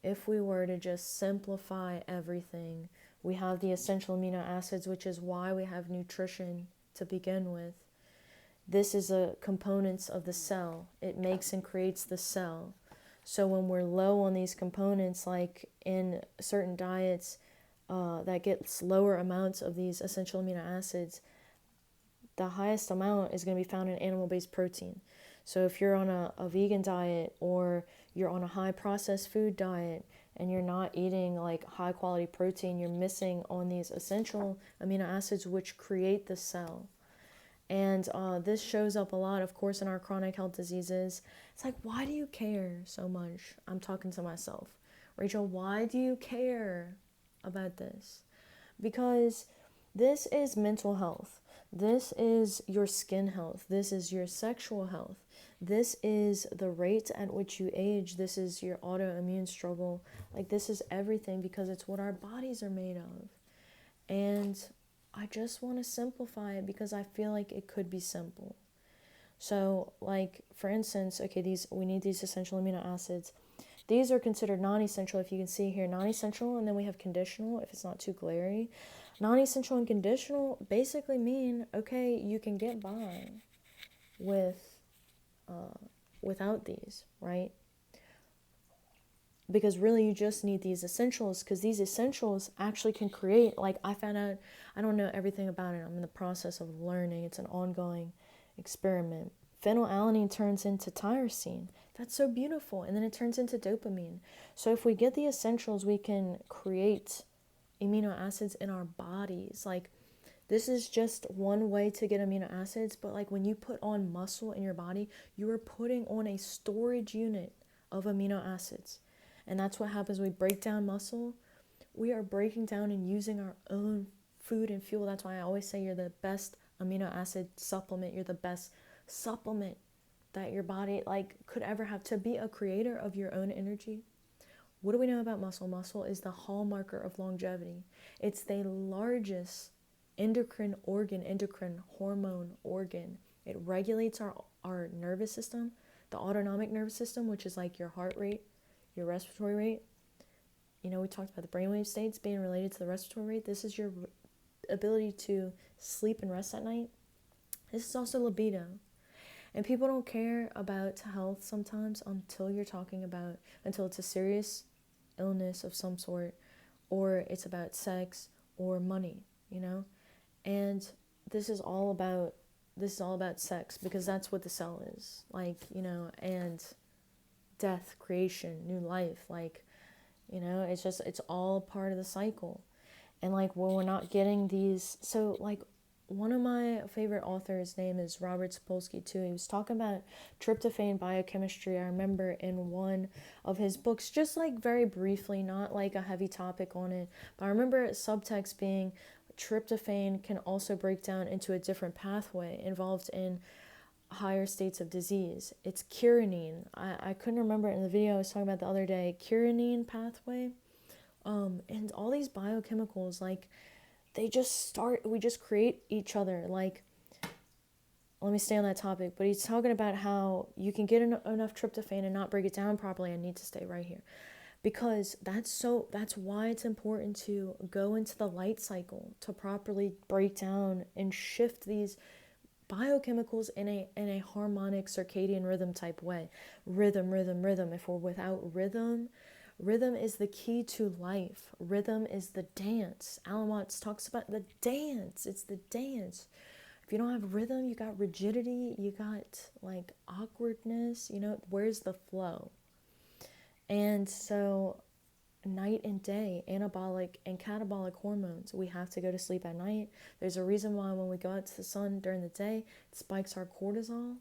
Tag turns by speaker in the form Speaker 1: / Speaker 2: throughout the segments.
Speaker 1: if we were to just simplify everything, we have the essential amino acids, which is why we have nutrition to begin with. This is a components of the cell. It makes and creates the cell. So when we're low on these components, like in certain diets that gets lower amounts of these essential amino acids, the highest amount is going to be found in animal-based protein. So if you're on a vegan diet, or you're on a high processed food diet, and you're not eating like high quality protein, you're missing on these essential amino acids which create the cell. And this shows up a lot, of course, in our chronic health diseases. It's like, why do you care so much? I'm talking to myself. Rachel, why do you care about this? Because this is mental health. This is your skin health. This is your sexual health. This is the rate at which you age. This is your autoimmune struggle. Like, this is everything, because it's what our bodies are made of. And I just want to simplify it because I feel like it could be simple. So, like, for instance, okay, we need these essential amino acids. These are considered non-essential, if you can see here, non-essential, and then we have conditional, if it's not too glary. Non-essential and conditional basically mean, okay, you can get by with without these, right? Because really you just need these essentials, because these essentials actually can create, like, I found out, I don't know everything about it, I'm in the process of learning, it's an ongoing experiment. Phenylalanine turns into tyrosine. That's so beautiful. And then it turns into dopamine. So if we get the essentials, we can create amino acids in our bodies. Like, this is just one way to get amino acids, but like when you put on muscle in your body, you are putting on a storage unit of amino acids. And that's what happens when we break down muscle. We are breaking down and using our own food and fuel. That's why I always say you're the best amino acid supplement. You're the best supplement that your body like could ever have, to be a creator of your own energy. What do we know about muscle? Muscle is the hallmarker of longevity. It's the largest endocrine hormone organ. It regulates our nervous system, the autonomic nervous system, which is like your heart rate, your respiratory rate. You know, we talked about the brainwave states being related to the respiratory rate. This is your ability to sleep and rest at night. This is also libido. And people don't care about health sometimes until it's a serious illness of some sort, or it's about sex or money, you know? And this is all about sex, because that's what the cell is. Like, you know, and death, creation, new life, like, you know, it's all part of the cycle. And like when we're not getting these, so like one of my favorite authors' name is Robert Sapolsky too. He was talking about tryptophan biochemistry. I remember in one of his books, just like very briefly, not like a heavy topic on it, but I remember subtext being tryptophan can also break down into a different pathway involved in higher states of disease. It's kyranine. I couldn't remember it in the video I was talking about the other day. Kyranine pathway. And all these biochemicals, like, we just create each other. Like, let me stay on that topic, but he's talking about how you can get enough tryptophan and not break it down properly. I need to stay right here, because that's why it's important to go into the light cycle to properly break down and shift these biochemicals in a harmonic circadian rhythm type way. Rhythm. If we're without rhythm, rhythm is the key to life. Rhythm is the dance. Alan Watts talks about the dance. It's the dance. If you don't have rhythm, you got rigidity, you got like awkwardness, you know, where's the flow? And so night and day, anabolic and catabolic hormones, we have to go to sleep at night. There's a reason why when we go out to the sun during the day, it spikes our cortisol.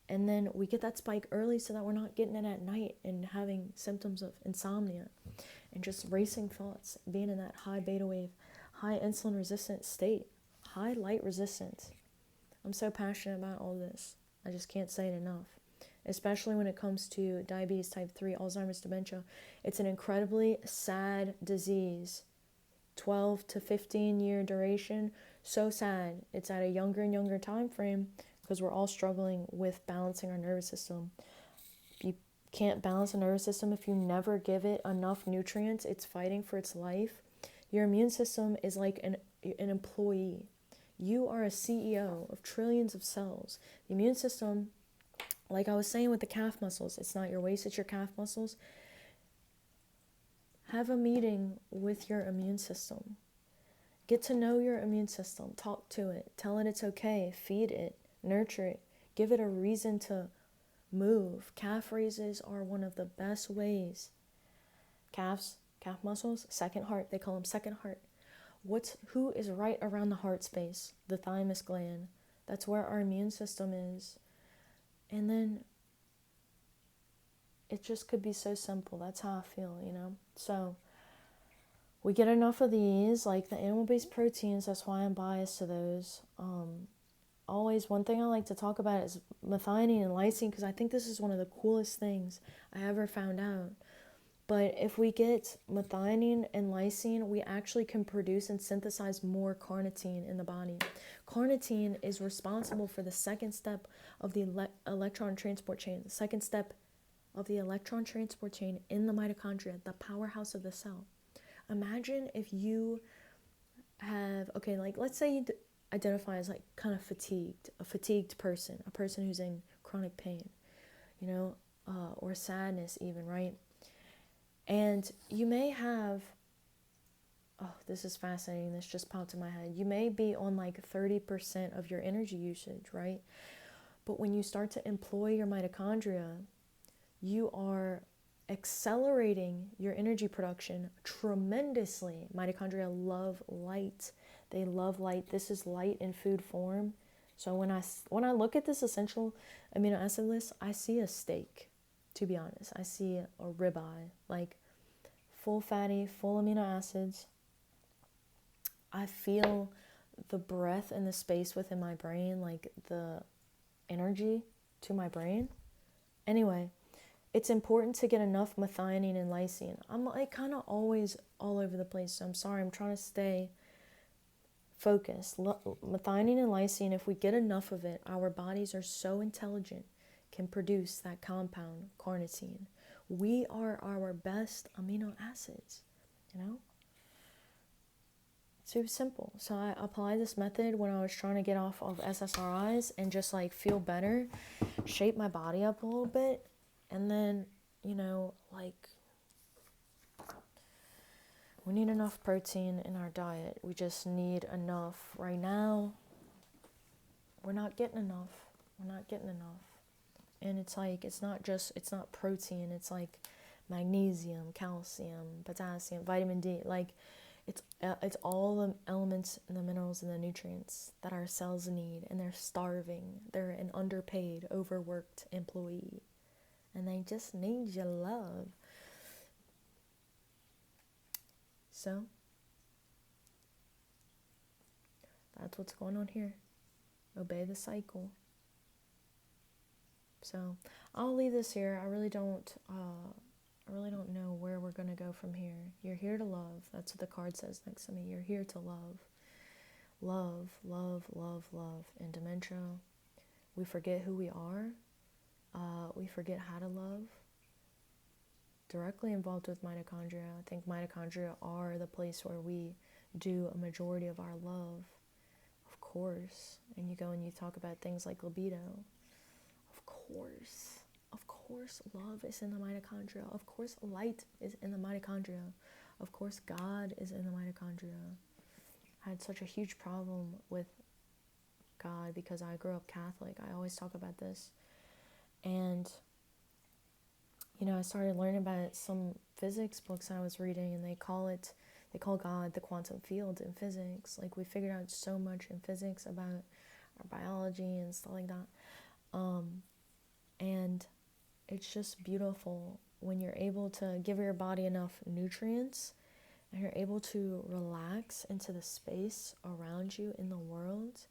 Speaker 1: And then we get that spike early so that we're not getting it at night and having symptoms of insomnia and just racing thoughts, being in that high beta wave, high insulin resistant state, high light resistance. I'm so passionate about all this. I just can't say it enough. Especially when it comes to diabetes type 3, Alzheimer's, dementia. It's an incredibly sad disease. 12 to 15 year duration. So sad. It's at a younger and younger time frame, because we're all struggling with balancing our nervous system. can't balance the nervous system, if you never give it enough nutrients, it's fighting for its life. Your immune system is like an employee. You are a CEO of trillions of cells. The immune system, like I was saying with the calf muscles, it's not your waist, it's your calf muscles. Have a meeting with your immune system. Get to know your immune system. Talk to it. Tell it it's okay. Feed it. Nurture it. Give it a reason to move. Calf raises are one of the best ways. Calf muscles, second heart. They call them second heart. Who is right around the heart space? The thymus gland. That's where our immune system is. And then it just could be so simple. That's how I feel, So we get enough of these, like the animal-based proteins. That's why I'm biased to those. Always, one thing I like to talk about is methionine and lysine, because I think this is one of the coolest things I ever found out. But if we get methionine and lysine, we actually can produce and synthesize more carnitine in the body. Carnitine is responsible for the second step of the electron transport chain. The second step of the electron transport chain in the mitochondria, the powerhouse of the cell. Imagine if you have, let's say you identify as like kind of fatigued, a fatigued person, a person who's in chronic pain, or sadness even, right? And you may have, this is fascinating, this just popped in my head. You may be on like 30% of your energy usage, right? But when you start to employ your mitochondria, you are accelerating your energy production tremendously. Mitochondria love light. They love light. This is light in food form. So when I look at this essential amino acid list, I see a steak, to be honest. I see a ribeye, like full fatty, full amino acids. I feel the breath and the space within my brain, like the energy to my brain. Anyway, it's important to get enough methionine and lysine. I'm like kind of always all over the place, so I'm sorry. I'm trying to stay focused. Methionine and lysine, if we get enough of it, our bodies are so intelligent, can produce that compound, carnitine. We are our best amino acids, Super simple. So I applied this method when I was trying to get off of SSRIs and just like feel better, shape my body up a little bit. And then, we need enough protein in our diet. We just need enough. Right now, we're not getting enough. And it's like, it's not protein. It's like magnesium, calcium, potassium, vitamin D. Like, it's all the elements and the minerals and the nutrients that our cells need. And they're starving. They're an underpaid, overworked employee. And they just need your love. So, that's what's going on here. Obey the cycle. So, I'll leave this here. I really don't know where we're going to go from here. You're here to love. That's what the card says next to me. You're here to love. Love, love, love, love. In dementia, we forget who we are. We forget how to love. Directly involved with mitochondria. I think mitochondria are the place where we do a majority of our love, of course. And you go and you talk about things like libido. Of course, love is in the mitochondria. Of course, light is in the mitochondria. Of course, God is in the mitochondria. I had such a huge problem with God because I grew up Catholic. I always talk about this. And I started learning about some physics books I was reading, and they call God the quantum field in physics. Like, we figured out so much in physics about our biology and stuff like that. And it's just beautiful when you're able to give your body enough nutrients and you're able to relax into the space around you in the world.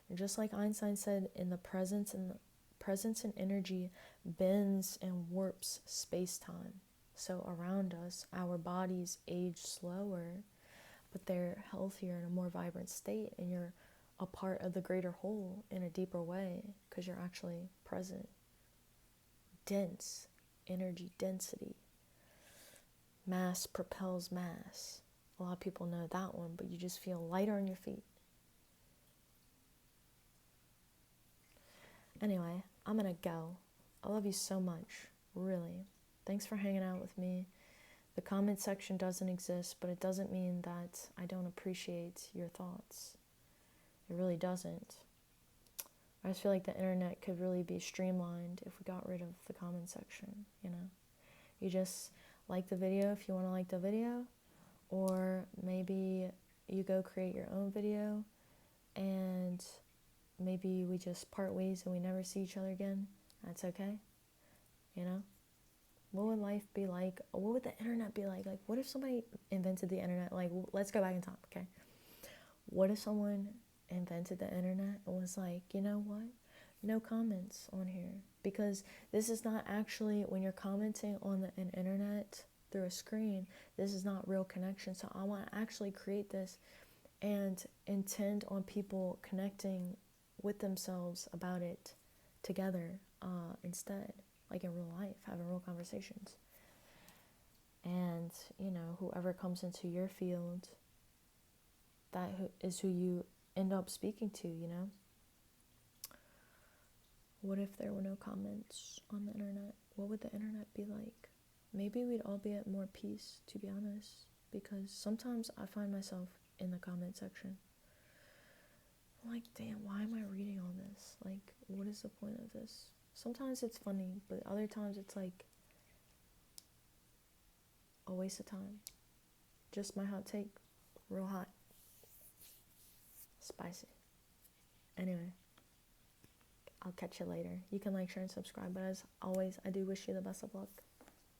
Speaker 1: And just like Einstein said, in the presence and energy bends and warps space-time. So around us, our bodies age slower, but they're healthier in a more vibrant state, and you're a part of the greater whole in a deeper way because you're actually present, dense energy density. Mass propels mass. A lot of people know that one, but you just feel lighter on your feet. Anyway, I'm gonna go. I love you so much, really. Thanks for hanging out with me. The comment section doesn't exist, but it doesn't mean that I don't appreciate your thoughts. It really doesn't. I just feel like the internet could really be streamlined if we got rid of the comment section, you know? You just like the video if you want to like the video, or maybe you go create your own video and maybe we just part ways and we never see each other again. That's okay, you know? What would life be like? What would the internet be like? Like, what if somebody invented the internet? Like, let's go back in time, okay? What if someone invented the internet and was like, you know what? No comments on here. Because this is not actually, when you're commenting on an internet through a screen, this is not real connection. So I want to actually create this and intend on people connecting with themselves about it together instead, like in real life, having real conversations. And, you know, whoever comes into your field, that is who you end up speaking to, you know? What if there were no comments on the internet? What would the internet be like? Maybe we'd all be at more peace, to be honest, because sometimes I find myself in the comment section. I'm like, damn, why am I reading all this? Like, what is the point of this? Sometimes it's funny, but other times it's like a waste of time. Just my hot take. Real hot. Spicy. Anyway, I'll catch you later. You can like, share, and subscribe, but as always, I do wish you the best of luck.